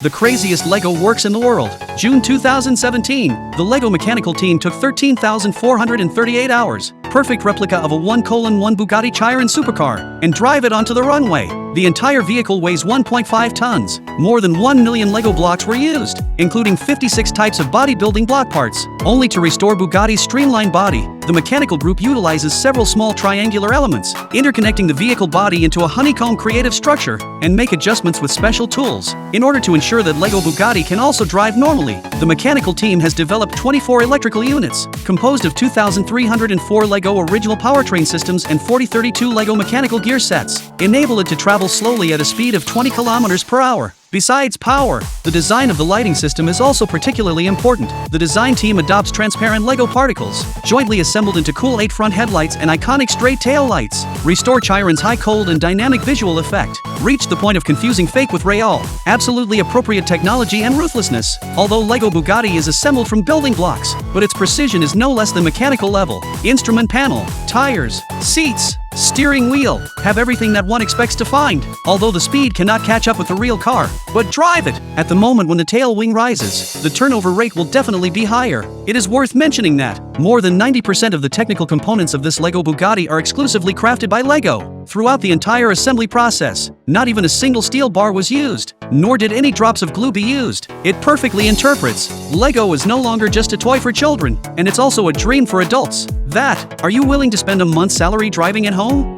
The craziest LEGO works in the world. June 2017, the LEGO mechanical team took 13,438 hours, perfect replica of a 1:1 Bugatti Chiron supercar, and drive it onto the runway. The entire vehicle weighs 1.5 tons. More than 1 million LEGO blocks were used, including 56 types of bodybuilding block parts, only to restore Bugatti's streamlined body. The mechanical group utilizes several small triangular elements, interconnecting the vehicle body into a honeycomb creative structure, and make adjustments with special tools, in order to ensure that LEGO Bugatti can also drive normally. The mechanical team has developed 24 electrical units, composed of 2,304 LEGO original powertrain systems and 4032 LEGO mechanical gear sets, enable it to travel slowly at a speed of 20 kilometers per hour. Besides power, the design of the lighting system is also particularly important. The design team adopts transparent LEGO particles, jointly assembled into cool 8 front headlights and iconic straight tail lights. Restore Chiron's high cold and dynamic visual effect. Reach the point of confusing fake with real. Absolutely appropriate technology and ruthlessness. Although LEGO Bugatti is assembled from building blocks, but its precision is no less than mechanical level. Instrument panel, tires, seats, steering wheel have everything that one expects to find, although the speed cannot catch up with the real car. But drive it! At the moment when the tail wing rises, the turnover rate will definitely be higher. It is worth mentioning that more than 90% of the technical components of this LEGO Bugatti are exclusively crafted by LEGO. Throughout the entire assembly process, not even a single steel bar was used, nor did any drops of glue be used. It perfectly interprets LEGO is no longer just a toy for children, and it's also a dream for adults. Are you willing to spend a month's salary driving at home?